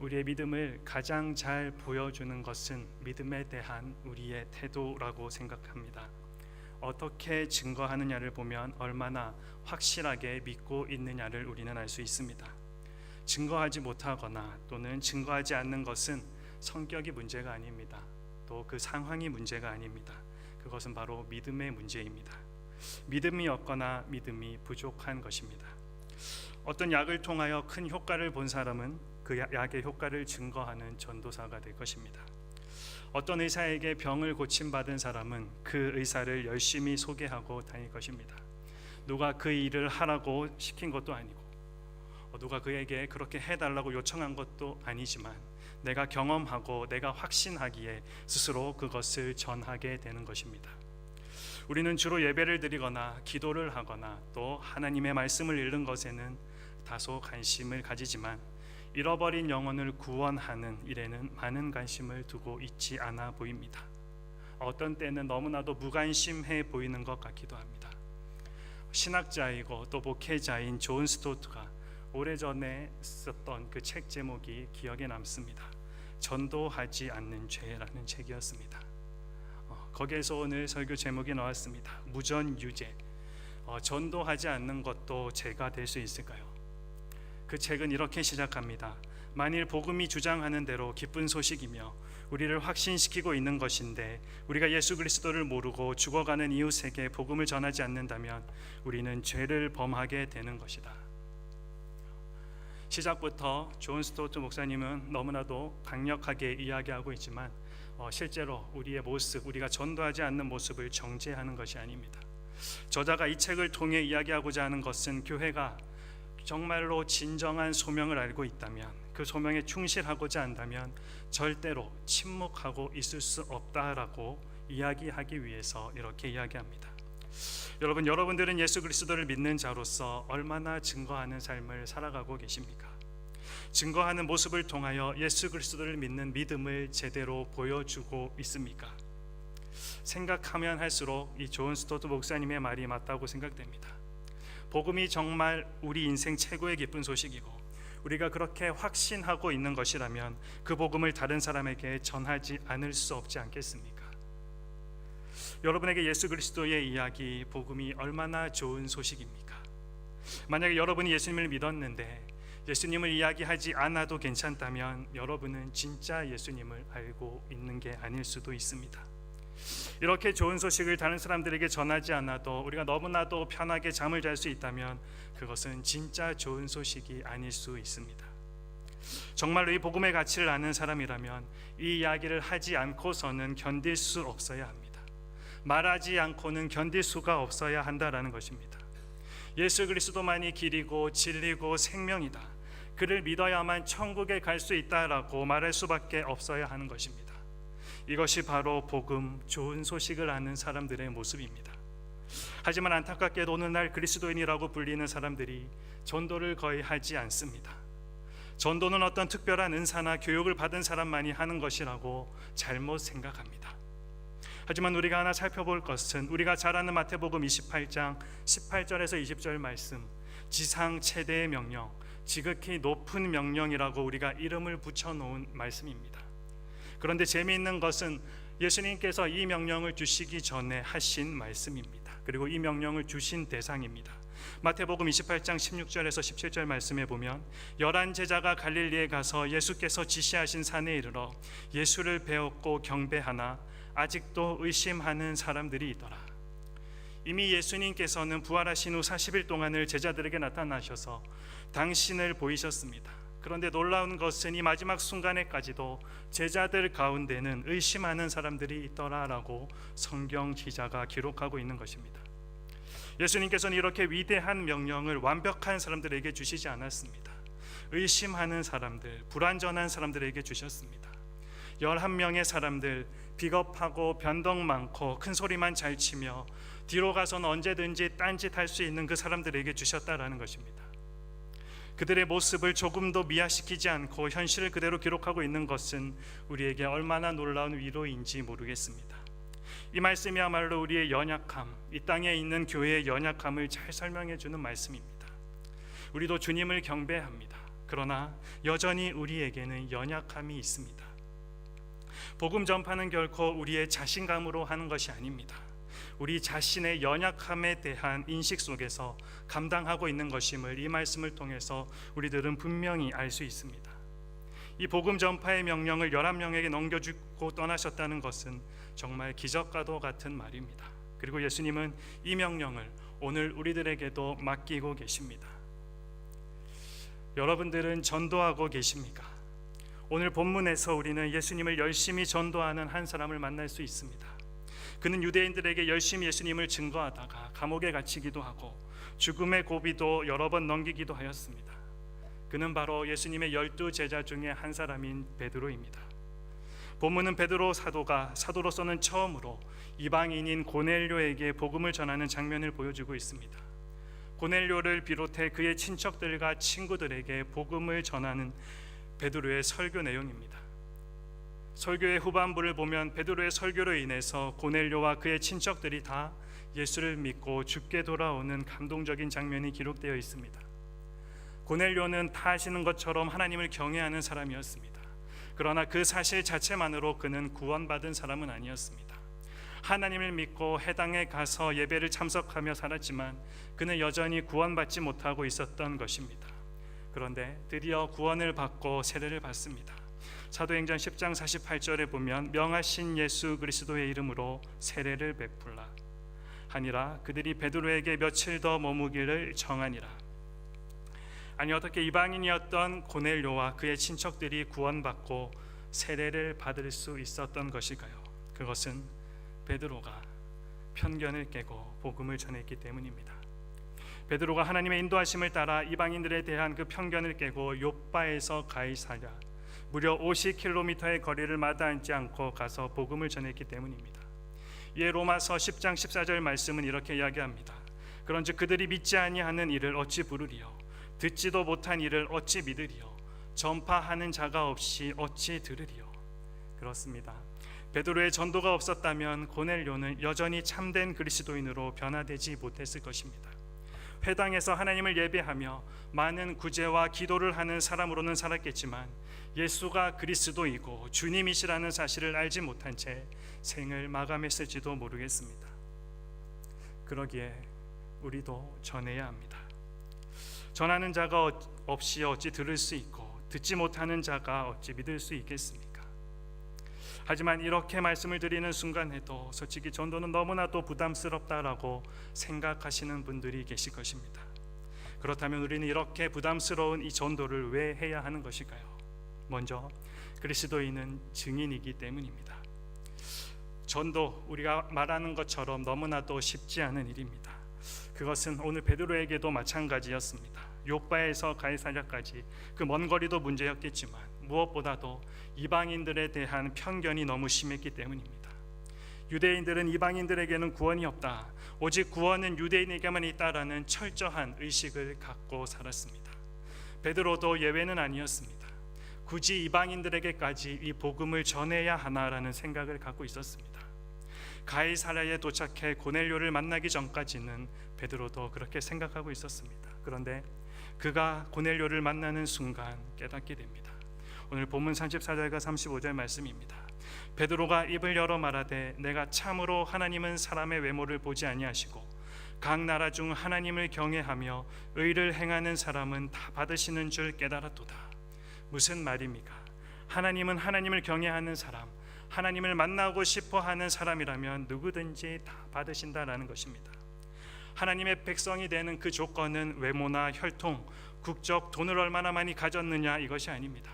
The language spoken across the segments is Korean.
우리의 믿음을 가장 잘 보여주는 것은 믿음에 대한 우리의 태도라고 생각합니다. 어떻게 증거하느냐를 보면 얼마나 확실하게 믿고 있느냐를 우리는 알 수 있습니다. 증거하지 못하거나 또는 증거하지 않는 것은 성격이 문제가 아닙니다. 또 그 상황이 문제가 아닙니다. 그것은 바로 믿음의 문제입니다. 믿음이 없거나 믿음이 부족한 것입니다. 어떤 약을 통하여 큰 효과를 본 사람은 그 약의 효과를 증거하는 전도사가 될 것입니다. 어떤 의사에게 병을 고침받은 사람은 그 의사를 열심히 소개하고 다닐 것입니다. 누가 그 일을 하라고 시킨 것도 아니고 누가 그에게 그렇게 해달라고 요청한 것도 아니지만 내가 경험하고 내가 확신하기에 스스로 그것을 전하게 되는 것입니다. 우리는 주로 예배를 드리거나 기도를 하거나 또 하나님의 말씀을 읽는 것에는 다소 관심을 가지지만 잃어버린 영혼을 구원하는 일에는 많은 관심을 두고 있지 않아 보입니다. 어떤 때는 너무나도 무관심해 보이는 것 같기도 합니다. 신학자이고 또 목회자인 존 스토트가 오래전에 썼던 그 책 제목이 기억에 남습니다. 전도하지 않는 죄라는 책이었습니다. 거기에서 오늘 설교 제목이 나왔습니다. 무전유죄. 전도하지 않는 것도 죄가 될 수 있을까요? 그 책은 이렇게 시작합니다. 만일 복음이 주장하는 대로 기쁜 소식이며 우리를 확신시키고 있는 것인데 우리가 예수 그리스도를 모르고 죽어가는 이웃에게 복음을 전하지 않는다면 우리는 죄를 범하게 되는 것이다. 시작부터 존 스토트 목사님은 너무나도 강력하게 이야기하고 있지만 실제로 우리의 모습, 우리가 전도하지 않는 모습을 정죄하는 것이 아닙니다. 저자가 이 책을 통해 이야기하고자 하는 것은 교회가 정말로 진정한 소명을 알고 있다면, 그 소명에 충실하고자 한다면 절대로 침묵하고 있을 수 없다라고 이야기하기 위해서 이렇게 이야기합니다. 여러분들은 예수 그리스도를 믿는 자로서 얼마나 증거하는 삶을 살아가고 계십니까? 증거하는 모습을 통하여 예수 그리스도를 믿는 믿음을 제대로 보여주고 있습니까? 생각하면 할수록 이 존 스토트 목사님의 말이 맞다고 생각됩니다. 복음이 정말 우리 인생 최고의 기쁜 소식이고 우리가 그렇게 확신하고 있는 것이라면 그 복음을 다른 사람에게 전하지 않을 수 없지 않겠습니까? 여러분에게 예수 그리스도의 이야기, 복음이 얼마나 좋은 소식입니까? 만약에 여러분이 예수님을 믿었는데 예수님을 이야기하지 않아도 괜찮다면 여러분은 진짜 예수님을 알고 있는 게 아닐 수도 있습니다. 이렇게 좋은 소식을 다른 사람들에게 전하지 않아도 우리가 너무나도 편하게 잠을 잘 수 있다면 그것은 진짜 좋은 소식이 아닐 수 있습니다. 정말로 이 복음의 가치를 아는 사람이라면 이 이야기를 하지 않고서는 견딜 수 없어야 합니다. 말하지 않고는 견딜 수가 없어야 한다라는 것입니다. 예수 그리스도만이 길이고 진리고 생명이다. 그를 믿어야만 천국에 갈 수 있다라고 말할 수밖에 없어야 하는 것입니다. 이것이 바로 복음, 좋은 소식을 아는 사람들의 모습입니다. 하지만 안타깝게도 오늘날 그리스도인이라고 불리는 사람들이 전도를 거의 하지 않습니다. 전도는 어떤 특별한 은사나 교육을 받은 사람만이 하는 것이라고 잘못 생각합니다. 하지만 우리가 하나 살펴볼 것은 우리가 잘 아는 마태복음 28장 18절에서 20절 말씀, 지상 최대의 명령, 지극히 높은 명령이라고 우리가 이름을 붙여놓은 말씀입니다. 그런데 재미있는 것은 예수님께서 이 명령을 주시기 전에 하신 말씀입니다. 그리고 이 명령을 주신 대상입니다. 마태복음 28장 16절에서 17절 말씀에 보면 11 제자가 갈릴리에 가서 예수께서 지시하신 산에 이르러 예수를 배웠고 경배하나 아직도 의심하는 사람들이 있더라. 이미 예수님께서는 부활하신 후 40일 동안을 제자들에게 나타나셔서 당신을 보이셨습니다. 그런데 놀라운 것은 이 마지막 순간에까지도 제자들 가운데는 의심하는 사람들이 있더라라고 성경 기자가 기록하고 있는 것입니다. 예수님께서는 이렇게 위대한 명령을 완벽한 사람들에게 주시지 않았습니다. 의심하는 사람들, 불완전한 사람들에게 주셨습니다. 11명의 사람들, 비겁하고 변덕 많고 큰 소리만 잘 치며 뒤로 가서는 언제든지 딴짓할 수 있는 그 사람들에게 주셨다라는 것입니다. 그들의 모습을 조금도 미화시키지 않고 현실을 그대로 기록하고 있는 것은 우리에게 얼마나 놀라운 위로인지 모르겠습니다. 이 말씀이야말로 우리의 연약함, 이 땅에 있는 교회의 연약함을 잘 설명해 주는 말씀입니다. 우리도 주님을 경배합니다. 그러나 여전히 우리에게는 연약함이 있습니다. 복음 전파는 결코 우리의 자신감으로 하는 것이 아닙니다. 우리 자신의 연약함에 대한 인식 속에서 감당하고 있는 것임을 이 말씀을 통해서 우리들은 분명히 알 수 있습니다. 이 복음 전파의 명령을 11명에게 넘겨주고 떠나셨다는 것은 정말 기적과도 같은 말입니다. 그리고 예수님은 이 명령을 오늘 우리들에게도 맡기고 계십니다. 여러분들은 전도하고 계십니까? 오늘 본문에서 우리는 예수님을 열심히 전도하는 한 사람을 만날 수 있습니다. 그는 유대인들에게 열심히 예수님을 증거하다가 감옥에 갇히기도 하고 죽음의 고비도 여러 번 넘기기도 하였습니다. 그는 바로 예수님의 12제자 중에 한 사람인 베드로입니다. 본문은 베드로 사도가 사도로서는 처음으로 이방인인 고넬료에게 복음을 전하는 장면을 보여주고 있습니다. 고넬료를 비롯해 그의 친척들과 친구들에게 복음을 전하는 베드로의 설교 내용입니다. 설교의 후반부를 보면 베드로의 설교로 인해서 고넬료와 그의 친척들이 다 예수를 믿고 죽게 돌아오는 감동적인 장면이 기록되어 있습니다. 고넬료는 다 아시는 것처럼 하나님을 경외하는 사람이었습니다. 그러나 그 사실 자체만으로 그는 구원받은 사람은 아니었습니다. 하나님을 믿고 해당에 가서 예배를 참석하며 살았지만 그는 여전히 구원받지 못하고 있었던 것입니다. 그런데 드디어 구원을 받고 세례를 받습니다. 사도행전 10장 48절에 보면 명하신 예수 그리스도의 이름으로 세례를 베풀라 하니라. 그들이 베드로에게 며칠 더 머무기를 정하니라. 아니, 어떻게 이방인이었던 고넬료와 그의 친척들이 구원받고 세례를 받을 수 있었던 것일까요? 그것은 베드로가 편견을 깨고 복음을 전했기 때문입니다. 베드로가 하나님의 인도하심을 따라 이방인들에 대한 그 편견을 깨고 욥바에서 가이사랴 무려 50km의 거리를 마다하지 않고 가서 복음을 전했기 때문입니다. 이에 로마서 10장 14절 말씀은 이렇게 이야기합니다. 그런즉 그들이 믿지 아니하는 일을 어찌 부르리요? 듣지도 못한 일을 어찌 믿으리요? 전파하는 자가 없이 어찌 들으리요? 그렇습니다. 베드로의 전도가 없었다면 고넬료는 여전히 참된 그리스도인으로 변화되지 못했을 것입니다. 회당에서 하나님을 예배하며 많은 구제와 기도를 하는 사람으로는 살았겠지만 예수가 그리스도이고 주님이시라는 사실을 알지 못한 채 생을 마감했을지도 모르겠습니다. 그러기에 우리도 전해야 합니다. 전하는 자가 없이 어찌 들을 수 있고 듣지 못하는 자가 어찌 믿을 수 있겠습니까? 하지만 이렇게 말씀을 드리는 순간에도 솔직히 전도는 너무나도 부담스럽다라고 생각하시는 분들이 계실 것입니다. 그렇다면 우리는 이렇게 부담스러운 이 전도를 왜 해야 하는 것일까요? 먼저 그리스도인은 증인이기 때문입니다. 전도, 우리가 말하는 것처럼 너무나도 쉽지 않은 일입니다. 그것은 오늘 베드로에게도 마찬가지였습니다. 욥바에서 가이사랴까지 그 먼 거리도 문제였겠지만 무엇보다도 이방인들에 대한 편견이 너무 심했기 때문입니다. 유대인들은 이방인들에게는 구원이 없다, 오직 구원은 유대인에게만 있다라는 철저한 의식을 갖고 살았습니다. 베드로도 예외는 아니었습니다. 굳이 이방인들에게까지 이 복음을 전해야 하나라는 생각을 갖고 있었습니다. 가이사랴에 도착해 고넬료를 만나기 전까지는 베드로도 그렇게 생각하고 있었습니다. 그런데 그가 고넬료를 만나는 순간 깨닫게 됩니다. 오늘 본문 34절과 35절 말씀입니다. 베드로가 입을 열어 말하되 내가 참으로 하나님은 사람의 외모를 보지 아니하시고 각 나라 중 하나님을 경외하며 의를 행하는 사람은 다 받으시는 줄 깨달았도다. 무슨 말입니까? 하나님은 하나님을 경외하는 사람, 하나님을 만나고 싶어 하는 사람이라면 누구든지 다 받으신다라는 것입니다. 하나님의 백성이 되는 그 조건은 외모나 혈통, 국적, 돈을 얼마나 많이 가졌느냐 이것이 아닙니다.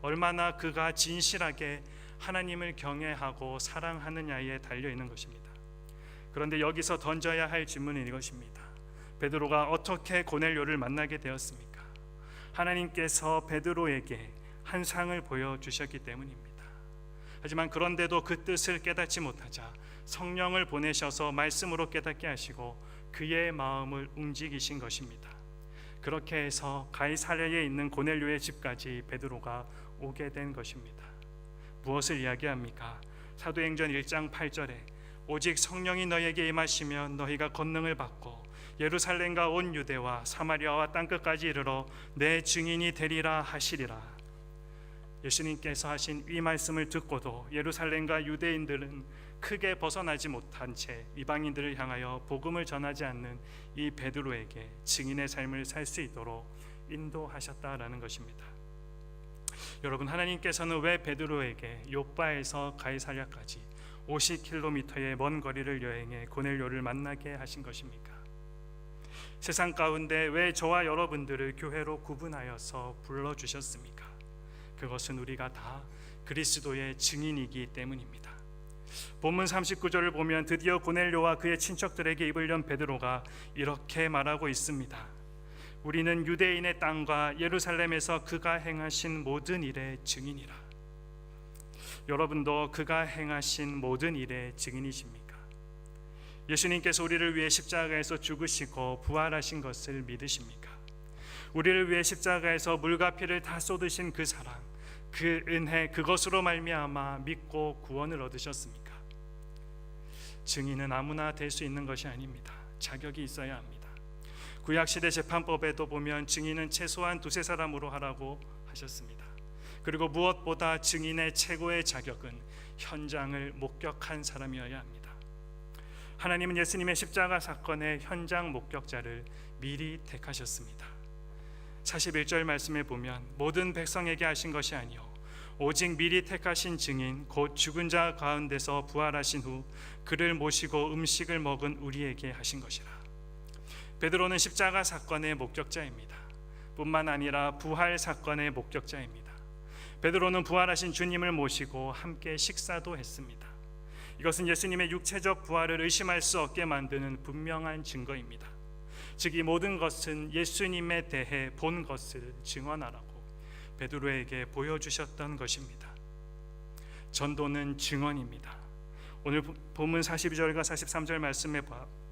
얼마나 그가 진실하게 하나님을 경외하고 사랑하느냐에 달려있는 것입니다. 그런데 여기서 던져야 할 질문은 이것입니다. 베드로가 어떻게 고넬료를 만나게 되었습니까? 하나님께서 베드로에게 한 상을 보여주셨기 때문입니다. 하지만 그런데도 그 뜻을 깨닫지 못하자 성령을 보내셔서 말씀으로 깨닫게 하시고 그의 마음을 움직이신 것입니다. 그렇게 해서 가이사랴에 있는 고넬료의 집까지 베드로가 오게 된 것입니다. 무엇을 이야기합니까? 사도행전 1장 8절에 오직 성령이 너희에게 임하시면 너희가 권능을 받고 예루살렘과 온 유대와 사마리아와 땅끝까지 이르러 내 증인이 되리라 하시리라. 예수님께서 하신 이 말씀을 듣고도 예루살렘과 유대인들은 크게 벗어나지 못한 채 이방인들을 향하여 복음을 전하지 않는 이 베드로에게 증인의 삶을 살 수 있도록 인도하셨다라는 것입니다. 여러분, 하나님께서는 왜 베드로에게 욥바에서 가이사랴까지 50km의 먼 거리를 여행해 고넬료를 만나게 하신 것입니까? 세상 가운데 왜 저와 여러분들을 교회로 구분하여서 불러주셨습니까? 그것은 우리가 다 그리스도의 증인이기 때문입니다. 본문 39절을 보면 드디어 고넬료와 그의 친척들에게 입을 연 베드로가 이렇게 말하고 있습니다. 우리는 유대인의 땅과 예루살렘에서 그가 행하신 모든 일의 증인이라. 여러분도 그가 행하신 모든 일의 증인이십니까? 예수님께서 우리를 위해 십자가에서 죽으시고 부활하신 것을 믿으십니까? 우리를 위해 십자가에서 물과 피를 다 쏟으신 그 사랑, 그 은혜, 그것으로 말미암아 믿고 구원을 얻으셨습니까? 증인은 아무나 될 수 있는 것이 아닙니다. 자격이 있어야 합니다. 구약시대 재판법에도 보면 증인은 최소한 2-3사람으로 하라고 하셨습니다. 그리고 무엇보다 증인의 최고의 자격은 현장을 목격한 사람이어야 합니다. 하나님은 예수님의 십자가 사건의 현장 목격자를 미리 택하셨습니다. 41절 말씀에 보면 모든 백성에게 하신 것이 아니요 오직 미리 택하신 증인 곧 죽은 자 가운데서 부활하신 후 그를 모시고 음식을 먹은 우리에게 하신 것이라. 베드로는 십자가 사건의 목격자입니다. 뿐만 아니라 부활 사건의 목격자입니다. 베드로는 부활하신 주님을 모시고 함께 식사도 했습니다. 이것은 예수님의 육체적 부활을 의심할 수 없게 만드는 분명한 증거입니다. 즉 이 모든 것은 예수님에 대해 본 것을 증언하라고 베드로에게 보여주셨던 것입니다. 전도는 증언입니다. 오늘 본문 42절과 43절 말씀에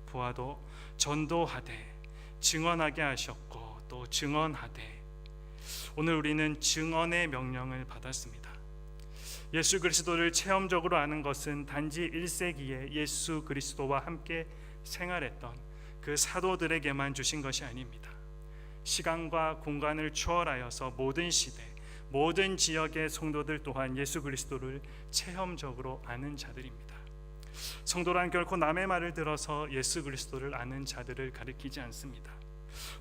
보아도 전도하되 증언하게 하셨고 또 증언하되, 오늘 우리는 증언의 명령을 받았습니다. 예수 그리스도를 체험적으로 아는 것은 단지 1세기에 예수 그리스도와 함께 생활했던 그 사도들에게만 주신 것이 아닙니다. 시간과 공간을 초월하여서 모든 시대, 모든 지역의 성도들 또한 예수 그리스도를 체험적으로 아는 자들입니다. 성도란 결코 남의 말을 들어서 예수 그리스도를 아는 자들을 가리키지 않습니다.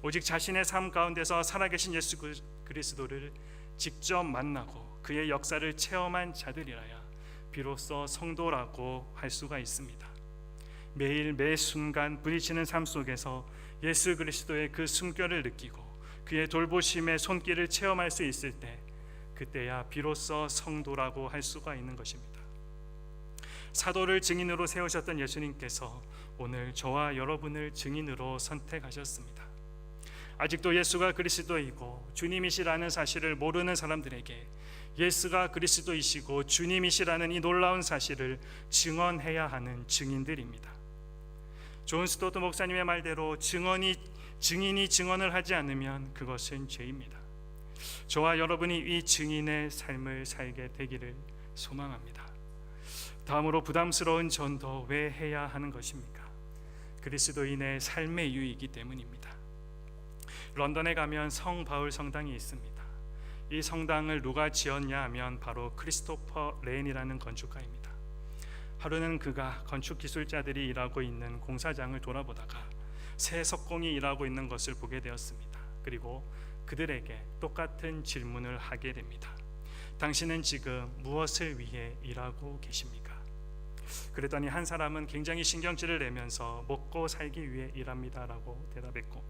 오직 자신의 삶 가운데서 살아계신 예수 그리스도를 직접 만나고 그의 역사를 체험한 자들이라야 비로소 성도라고 할 수가 있습니다. 매일 매 순간 부딪히는 삶 속에서 예수 그리스도의 그 숨결을 느끼고 그의 돌보심의 손길을 체험할 수 있을 때, 그때야 비로소 성도라고 할 수가 있는 것입니다. 사도를 증인으로 세우셨던 예수님께서 오늘 저와 여러분을 증인으로 선택하셨습니다. 아직도 예수가 그리스도이고 주님이시라는 사실을 모르는 사람들에게 예수가 그리스도이시고 주님이시라는 이 놀라운 사실을 증언해야 하는 증인들입니다. 존 스토트 목사님의 말대로 증인이 증언을 하지 않으면 그것은 죄입니다. 저와 여러분이 이 증인의 삶을 살게 되기를 소망합니다. 다음으로 부담스러운 전도 왜 해야 하는 것입니까? 그리스도인의 삶의 이유이기 때문입니다. 런던에 가면 성 바울 성당이 있습니다. 이 성당을 누가 지었냐 하면 바로 크리스토퍼 레인이라는 건축가입니다. 하루는 그가 건축 기술자들이 일하고 있는 공사장을 돌아보다가 새 석공이 일하고 있는 것을 보게 되었습니다. 그리고 그들에게 똑같은 질문을 하게 됩니다. 당신은 지금 무엇을 위해 일하고 계십니까? 그랬더니 한 사람은 굉장히 신경질을 내면서 먹고 살기 위해 일합니다라고 대답했고,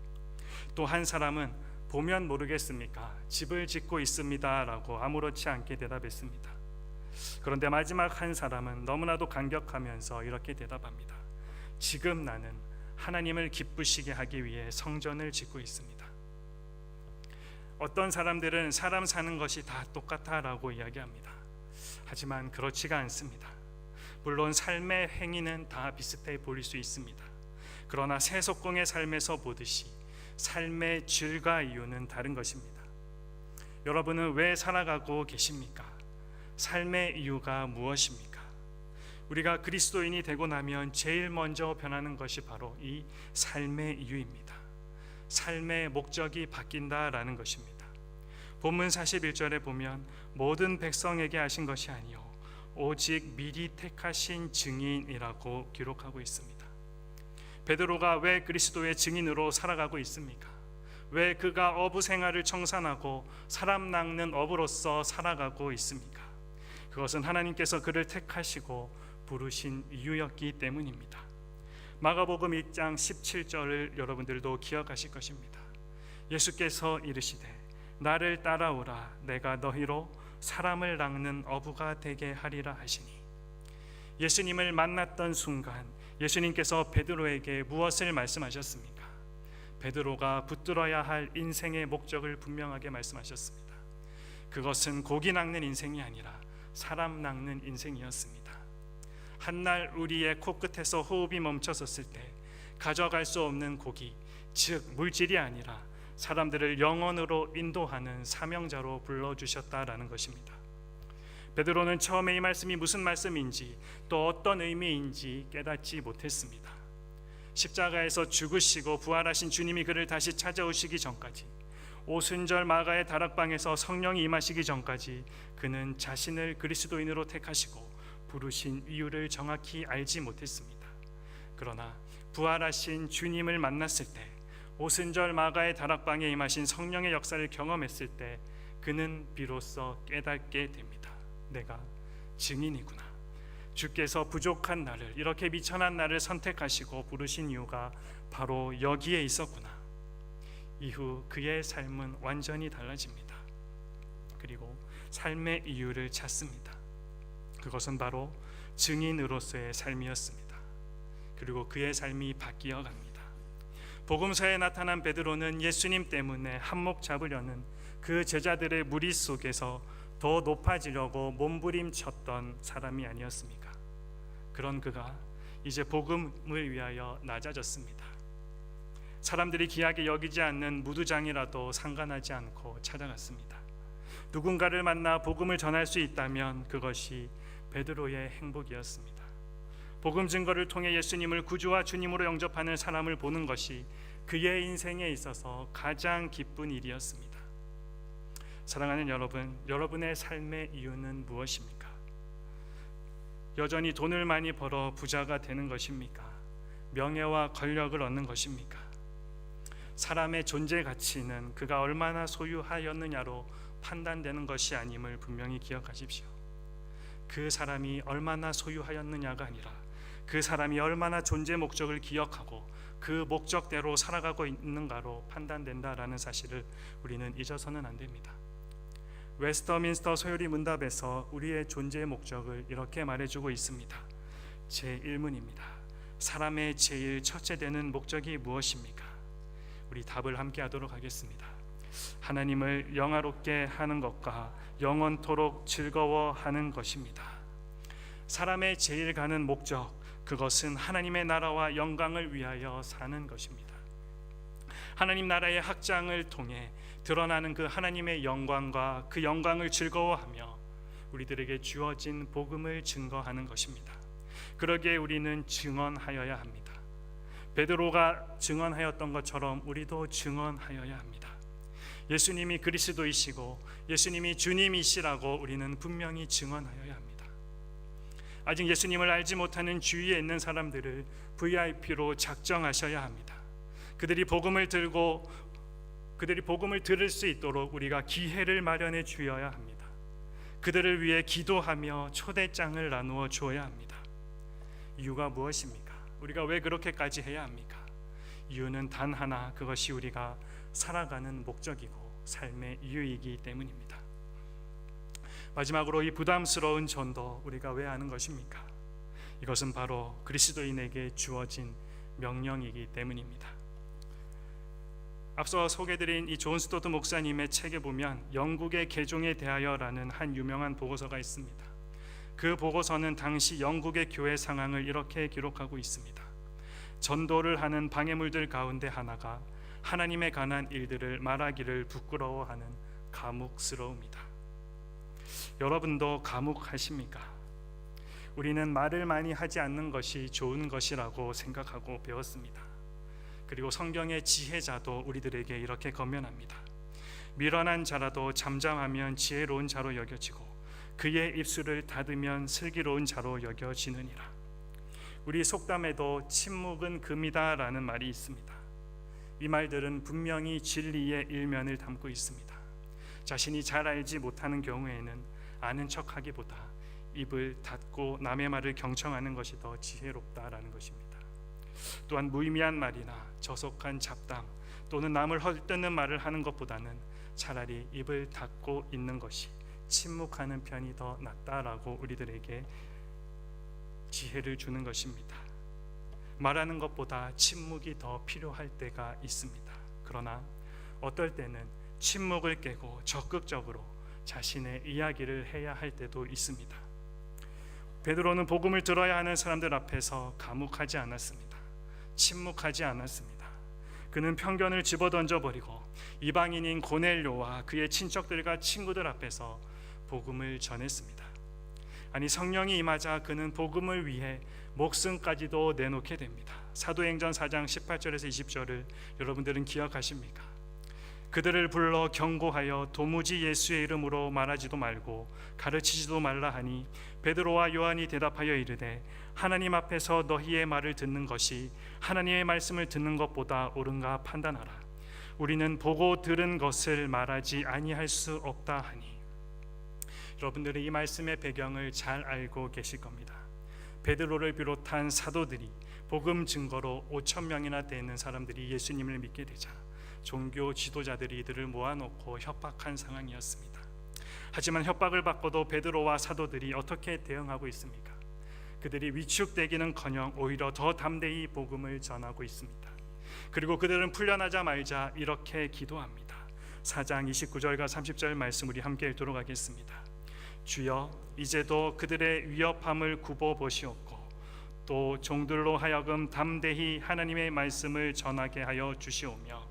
또 한 사람은 보면 모르겠습니까? 집을 짓고 있습니다라고 아무렇지 않게 대답했습니다. 그런데 마지막 한 사람은 너무나도 감격하면서 이렇게 대답합니다. 지금 나는 하나님을 기쁘시게 하기 위해 성전을 짓고 있습니다. 어떤 사람들은 사람 사는 것이 다 똑같다라고 이야기합니다. 하지만 그렇지가 않습니다. 물론 삶의 행위는 다 비슷해 보일 수 있습니다. 그러나 세속공의 삶에서 보듯이 삶의 질과 이유는 다른 것입니다. 여러분은 왜 살아가고 계십니까? 삶의 이유가 무엇입니까? 우리가 그리스도인이 되고 나면 제일 먼저 변하는 것이 바로 이 삶의 이유입니다. 삶의 목적이 바뀐다라는 것입니다. 본문 41절에 보면 모든 백성에게 하신 것이 아니요 오직 미리 택하신 증인이라고 기록하고 있습니다. 베드로가 왜 그리스도의 증인으로 살아가고 있습니까? 왜 그가 어부 생활을 청산하고 사람 낚는 어부로서 살아가고 있습니까? 그것은 하나님께서 그를 택하시고 부르신 이유였기 때문입니다. 마가복음 1장 17절을 여러분들도 기억하실 것입니다. 예수께서 이르시되 나를 따라오라 내가 너희로 사람을 낚는 어부가 되게 하리라 하시니, 예수님을 만났던 순간 예수님께서 베드로에게 무엇을 말씀하셨습니까? 베드로가 붙들어야 할 인생의 목적을 분명하게 말씀하셨습니다. 그것은 고기 낚는 인생이 아니라 사람 낚는 인생이었습니다. 한날 우리의 코끝에서 호흡이 멈춰섰을 때 가져갈 수 없는 고기, 즉 물질이 아니라 사람들을 영원으로 인도하는 사명자로 불러주셨다라는 것입니다. 베드로는 처음에 이 말씀이 무슨 말씀인지 또 어떤 의미인지 깨닫지 못했습니다. 십자가에서 죽으시고 부활하신 주님이 그를 다시 찾아오시기 전까지, 오순절 마가의 다락방에서 성령이 임하시기 전까지 그는 자신을 그리스도인으로 택하시고 부르신 이유를 정확히 알지 못했습니다. 그러나 부활하신 주님을 만났을 때, 오순절 마가의 다락방에 임하신 성령의 역사를 경험했을 때 그는 비로소 깨닫게 됩니다. 내가 증인이구나. 주께서 부족한 나를, 이렇게 미천한 나를 선택하시고 부르신 이유가 바로 여기에 있었구나. 이후 그의 삶은 완전히 달라집니다. 그리고 삶의 이유를 찾습니다. 그것은 바로 증인으로서의 삶이었습니다. 그리고 그의 삶이 바뀌어 갑니다. 복음서에 나타난 베드로는 예수님 때문에 한몫 잡으려는 그 제자들의 무리 속에서 더 높아지려고 몸부림쳤던 사람이 아니었습니까? 그런 그가 이제 복음을 위하여 낮아졌습니다. 사람들이 귀하게 여기지 않는 무두장이라도 상관하지 않고 찾아갔습니다. 누군가를 만나 복음을 전할 수 있다면 그것이 베드로의 행복이었습니다. 복음 증거를 통해 예수님을 구주와 주님으로 영접하는 사람을 보는 것이 그의 인생에 있어서 가장 기쁜 일이었습니다. 사랑하는 여러분, 여러분의 삶의 이유는 무엇입니까? 여전히 돈을 많이 벌어 부자가 되는 것입니까? 명예와 권력을 얻는 것입니까? 사람의 존재 가치는 그가 얼마나 소유하였느냐로 판단되는 것이 아님을 분명히 기억하십시오. 그 사람이 얼마나 소유하였느냐가 아니라 그 사람이 얼마나 존재 목적을 기억하고 그 목적대로 살아가고 있는가로 판단된다라는 사실을 우리는 잊어서는 안 됩니다. 웨스터민스터 소요리 문답에서 우리의 존재의 목적을 이렇게 말해주고 있습니다. 제1문입니다. 사람의 제일 첫째 되는 목적이 무엇입니까? 우리 답을 함께 하도록 하겠습니다. 하나님을 영화롭게 하는 것과 영원토록 즐거워하는 것입니다. 사람의 제일 가는 목적, 그것은 하나님의 나라와 영광을 위하여 사는 것입니다. 하나님 나라의 확장을 통해 드러나는 그 하나님의 영광과 그 영광을 즐거워하며 우리들에게 주어진 복음을 증거하는 것입니다. 그러기에 우리는 증언하여야 합니다. 베드로가 증언하였던 것처럼 우리도 증언하여야 합니다. 예수님이 그리스도이시고 예수님이 주님이시라고 우리는 분명히 증언하여야 합니다. 아직 예수님을 알지 못하는 주위에 있는 사람들을 VIP로 작정하셔야 합니다. 그들이 복음을 들을 수 있도록 우리가 기회를 마련해 주어야 합니다. 그들을 위해 기도하며 초대장을 나누어 주어야 합니다. 이유가 무엇입니까? 우리가 왜 그렇게까지 해야 합니까? 이유는 단 하나, 그것이 우리가 살아가는 목적이고 삶의 이유이기 때문입니다. 마지막으로 이 부담스러운 전도 우리가 왜 하는 것입니까? 이것은 바로 그리스도인에게 주어진 명령이기 때문입니다. 앞서 소개드린 이 존 스토트 목사님의 책에 보면 영국의 개종에 대하여라는 한 유명한 보고서가 있습니다. 그 보고서는 당시 영국의 교회 상황을 이렇게 기록하고 있습니다. 전도를 하는 방해물들 가운데 하나가 하나님에 관한 일들을 말하기를 부끄러워하는 감옥스러움이다. 여러분도 감옥하십니까? 우리는 말을 많이 하지 않는 것이 좋은 것이라고 생각하고 배웠습니다. 그리고 성경의 지혜자도 우리들에게 이렇게 권면합니다. 미련한 자라도 잠잠하면 지혜로운 자로 여겨지고 그의 입술을 닫으면 슬기로운 자로 여겨지느니라. 우리 속담에도 침묵은 금이다 라는 말이 있습니다. 이 말들은 분명히 진리의 일면을 담고 있습니다. 자신이 잘 알지 못하는 경우에는 아는 척하기보다 입을 닫고 남의 말을 경청하는 것이 더 지혜롭다라는 것입니다. 또한 무의미한 말이나 저속한 잡담 또는 남을 헐뜯는 말을 하는 것보다는 차라리 입을 닫고 있는 것이, 침묵하는 편이 더 낫다라고 우리들에게 지혜를 주는 것입니다. 말하는 것보다 침묵이 더 필요할 때가 있습니다. 그러나 어떨 때는 침묵을 깨고 적극적으로 자신의 이야기를 해야 할 때도 있습니다. 베드로는 복음을 들어야 하는 사람들 앞에서 감옥하지 않았습니다. 침묵하지 않았습니다. 그는 편견을 집어던져버리고 이방인인 고넬료와 그의 친척들과 친구들 앞에서 복음을 전했습니다. 아니, 성령이 임하자 그는 복음을 위해 목숨까지도 내놓게 됩니다. 사도행전 4장 18절에서 20절을 여러분들은 기억하십니까? 그들을 불러 경고하여 도무지 예수의 이름으로 말하지도 말고 가르치지도 말라 하니 베드로와 요한이 대답하여 이르되 하나님 앞에서 너희의 말을 듣는 것이 하나님의 말씀을 듣는 것보다 옳은가 판단하라. 우리는 보고 들은 것을 말하지 아니할 수 없다 하니. 여러분들이 이 말씀의 배경을 잘 알고 계실 겁니다. 베드로를 비롯한 사도들이 복음 증거로 5천 명이나 되는 사람들이 예수님을 믿게 되자 종교 지도자들이 이들을 모아놓고 협박한 상황이었습니다. 하지만 협박을 받고도 베드로와 사도들이 어떻게 대응하고 있습니까? 그들이 위축되기는커녕 오히려 더 담대히 복음을 전하고 있습니다. 그리고 그들은 풀려나자 말자 이렇게 기도합니다. 4장 29절과 30절 말씀 우리 함께 읽도록 하겠습니다. 주여, 이제도 그들의 위협함을 굽어 보시옵고 또 종들로 하여금 담대히 하나님의 말씀을 전하게 하여 주시오며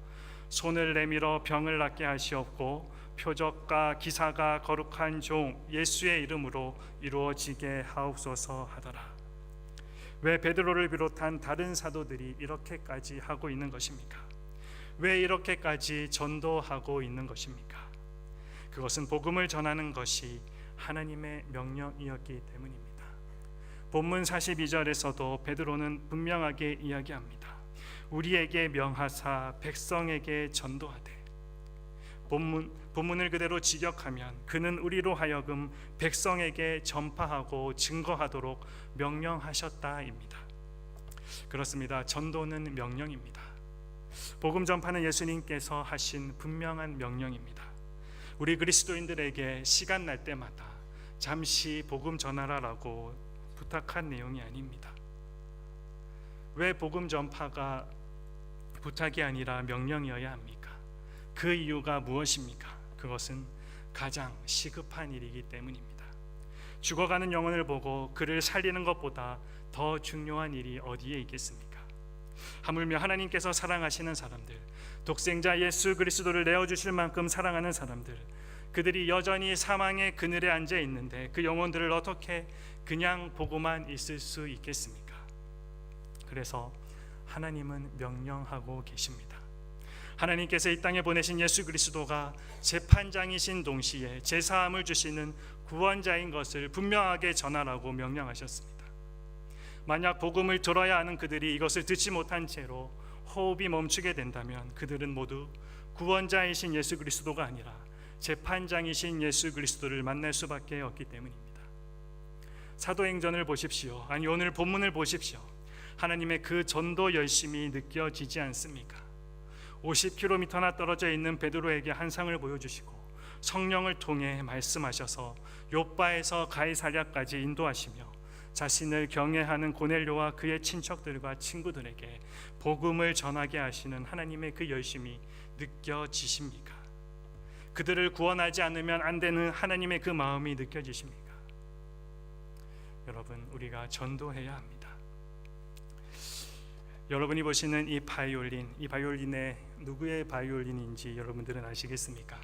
손을 내밀어 병을 낫게 하시옵고 표적과 기사가 거룩한 종 예수의 이름으로 이루어지게 하옵소서 하더라. 왜 베드로를 비롯한 다른 사도들이 이렇게까지 하고 있는 것입니까? 왜 이렇게까지 전도하고 있는 것입니까? 그것은 복음을 전하는 것이 하나님의 명령이었기 때문입니다. 본문 42절에서도 베드로는 분명하게 이야기합니다. 우리에게 명하사 백성에게 전도하되. 본문을 그대로 직역하면 그는 우리로 하여금 백성에게 전파하고 증거하도록 명령하셨다입니다. 그렇습니다. 전도는 명령입니다. 복음 전파는 예수님께서 하신 분명한 명령입니다. 우리 그리스도인들에게 시간 날 때마다 잠시 복음 전하라라고 부탁한 내용이 아닙니다. 왜 복음 전파가 부탁이 아니라 명령이어야 합니까? 그 이유가 무엇입니까? 그것은 가장 시급한 일이기 때문입니다. 죽어가는 영혼을 보고 그를 살리는 것보다 더 중요한 일이 어디에 있겠습니까? 하물며 하나님께서 사랑하시는 사람들, 독생자 예수 그리스도를 내어주실 만큼 사랑하는 사람들, 그들이 여전히 사망의 그늘에 앉아 있는데 그 영혼들을 어떻게 그냥 보고만 있을 수 있겠습니까? 그래서 하나님은 명령하고 계십니다. 하나님께서 이 땅에 보내신 예수 그리스도가 재판장이신 동시에 제사함을 주시는 구원자인 것을 분명하게 전하라고 명령하셨습니다. 만약 복음을 들어야 하는 그들이 이것을 듣지 못한 채로 호흡이 멈추게 된다면 그들은 모두 구원자이신 예수 그리스도가 아니라 재판장이신 예수 그리스도를 만날 수밖에 없기 때문입니다. 사도행전을 보십시오. 아니, 오늘 본문을 보십시오. 하나님의 그 전도 열심이 느껴지지 않습니까? 50km나 떨어져 있는 베드로에게 환상을 보여주시고 성령을 통해 말씀하셔서 욥바에서 가이사랴까지 인도하시며 자신을 경외하는 고넬료와 그의 친척들과 친구들에게 복음을 전하게 하시는 하나님의 그 열심이 느껴지십니까? 그들을 구원하지 않으면 안 되는 하나님의 그 마음이 느껴지십니까? 여러분, 우리가 전도해야 합니다. 여러분이 보시는 이 바이올린의 누구의 바이올린인지 여러분들은 아시겠습니까?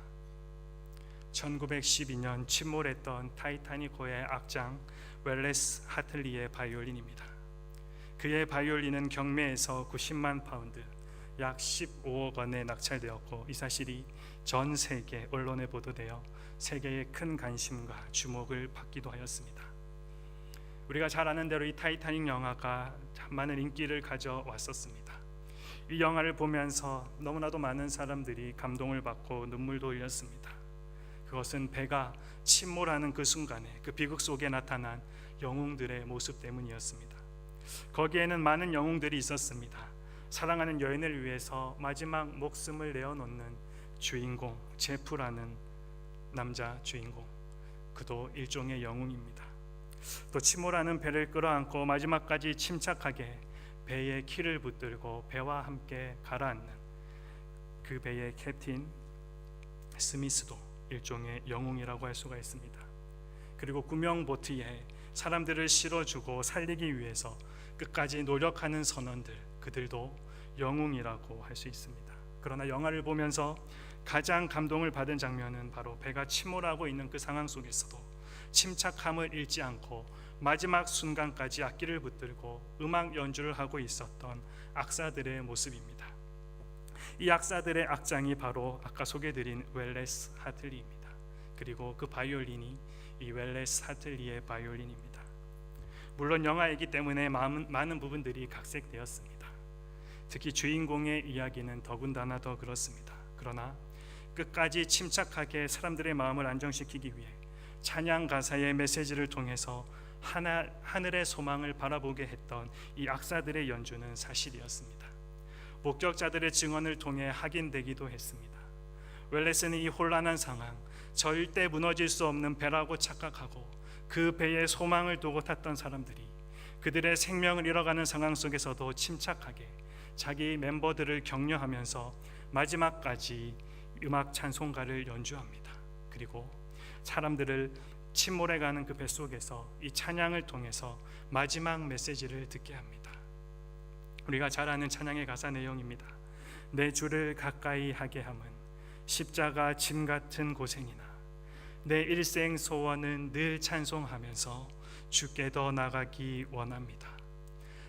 1912년 침몰했던 타이타닉호의 악장 웰레스 하틀리의 바이올린입니다. 그의 바이올린은 경매에서 90만 파운드, 약 15억 원에 낙찰되었고, 이 사실이 전 세계 언론에 보도되어 세계의 큰 관심과 주목을 받기도 하였습니다. 우리가 잘 아는 대로 이 타이타닉 영화가 참 많은 인기를 가져왔었습니다. 이 영화를 보면서 너무나도 많은 사람들이 감동을 받고 눈물도 흘렸습니다. 그것은 배가 침몰하는 그 순간에 그 비극 속에 나타난 영웅들의 모습 때문이었습니다. 거기에는 많은 영웅들이 있었습니다. 사랑하는 여인을 위해서 마지막 목숨을 내어놓는 주인공 제프라는 남자 주인공, 그도 일종의 영웅입니다. 또 침몰하는 배를 끌어안고 마지막까지 침착하게 배에 키를 붙들고 배와 함께 가라앉는 그 배의 캡틴 스미스도 일종의 영웅이라고 할 수가 있습니다. 그리고 구명보트에 사람들을 실어주고 살리기 위해서 끝까지 노력하는 선원들, 그들도 영웅이라고 할 수 있습니다. 그러나 영화를 보면서 가장 감동을 받은 장면은 바로 배가 침몰하고 있는 그 상황 속에서도 침착함을 잃지 않고 마지막 순간까지 악기를 붙들고 음악 연주를 하고 있었던 악사들의 모습입니다. 이 악사들의 악장이 바로 아까 소개드린 웰레스 하틀리입니다. 그리고 그 바이올린이 이 웰레스 하틀리의 바이올린입니다. 물론 영화이기 때문에 많은 부분들이 각색되었습니다. 특히 주인공의 이야기는 더군다나 더 그렇습니다. 그러나 끝까지 침착하게 사람들의 마음을 안정시키기 위해 찬양 가사의 메시지를 통해서 하늘의 소망을 바라보게 했던 이 악사들의 연주는 사실이었습니다. 목격자들의 증언을 통해 확인되기도 했습니다. 웰레스는 이 혼란한 상황, 절대 무너질 수 없는 배라고 착각하고 그 배에 소망을 두고 탔던 사람들이 그들의 생명을 잃어가는 상황 속에서도 침착하게 자기 멤버들을 격려하면서 마지막까지 음악 찬송가를 연주합니다. 그리고 사람들을 침몰해가는 그 뱃속에서 이 찬양을 통해서 마지막 메시지를 듣게 합니다. 우리가 잘 아는 찬양의 가사 내용입니다. 내 주를 가까이 하게 함은 십자가 짐 같은 고생이나 내 일생 소원은 늘 찬송하면서 주께 더 나가기 원합니다.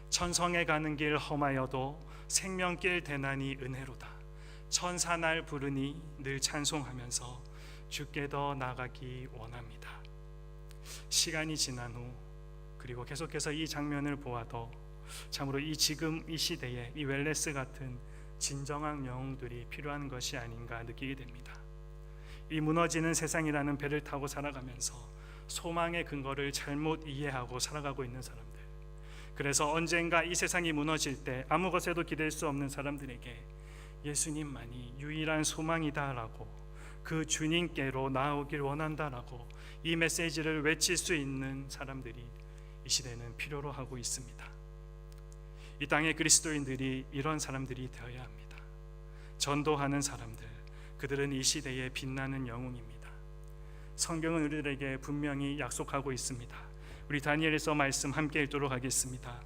천성에 가는 길 험하여도 생명길 대난이 은혜로다. 천사 날 부르니 늘 찬송하면서 주께 더 나가기 원합니다. 시간이 지난 후 그리고 계속해서 이 장면을 보아도 참으로 지금 이 시대에 이 웰레스 같은 진정한 영웅들이 필요한 것이 아닌가 느끼게 됩니다. 이 무너지는 세상이라는 배를 타고 살아가면서 소망의 근거를 잘못 이해하고 살아가고 있는 사람들, 그래서 언젠가 이 세상이 무너질 때 아무 것에도 기댈 수 없는 사람들에게 예수님만이 유일한 소망이다라고, 그 주님께로 나아오길 원한다라고 이 메시지를 외칠 수 있는 사람들이 이 시대는 필요로 하고 있습니다. 이 땅의 그리스도인들이 이런 사람들이 되어야 합니다. 전도하는 사람들, 그들은 이 시대에 빛나는 영웅입니다. 성경은 우리들에게 분명히 약속하고 있습니다. 우리 다니엘에서 말씀 함께 읽도록 하겠습니다.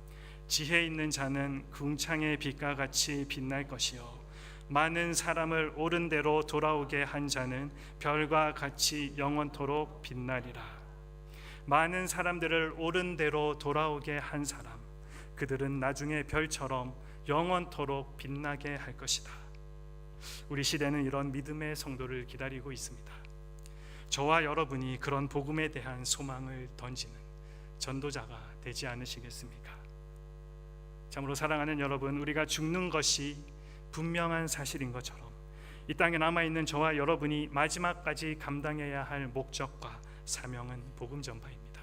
지혜 있는 자는 궁창의 빛과 같이 빛날 것이요 많은 사람을 옳은 대로 돌아오게 한 자는 별과 같이 영원토록 빛나리라. 많은 사람들을 옳은 대로 돌아오게 한 사람, 그들은 나중에 별처럼 영원토록 빛나게 할 것이다. 우리 시대는 이런 믿음의 성도를 기다리고 있습니다. 저와 여러분이 그런 복음에 대한 소망을 던지는 전도자가 되지 않으시겠습니까? 참으로 사랑하는 여러분, 우리가 죽는 것이 분명한 사실인 것처럼 이 땅에 남아있는 저와 여러분이 마지막까지 감당해야 할 목적과 사명은 복음 전파입니다.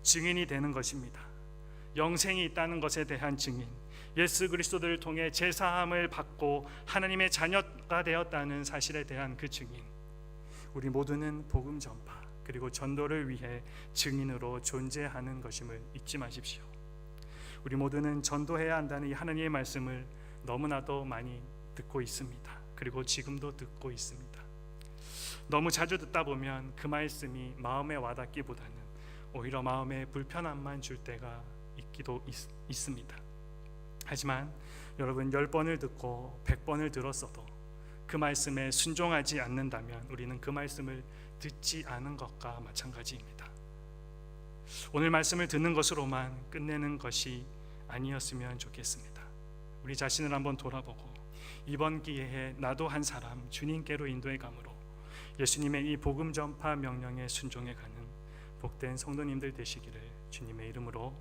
증인이 되는 것입니다. 영생이 있다는 것에 대한 증인, 예수 그리스도를 통해 제사함을 받고 하나님의 자녀가 되었다는 사실에 대한 그 증인, 우리 모두는 복음 전파 그리고 전도를 위해 증인으로 존재하는 것임을 잊지 마십시오. 우리 모두는 전도해야 한다는 이 하나님의 말씀을 너무나도 많이 듣고 있습니다. 그리고 지금도 듣고 있습니다. 너무 자주 듣다 보면 그 말씀이 마음에 와닿기보다는 오히려 마음에 불편함만 줄 때가 있습니다. 하지만 여러분, 10번을 듣고 100번을 들었어도 그 말씀에 순종하지 않는다면 우리는 그 말씀을 듣지 않은 것과 마찬가지입니다. 오늘 말씀을 듣는 것으로만 끝내는 것이 아니었으면 좋겠습니다. 우리 자신을 한번 돌아보고 이번 기회에 나도 한 사람 주님께로 인도해 감으로 예수님의 이 복음 전파 명령에 순종해 가는 복된 성도님들 되시기를 주님의 이름으로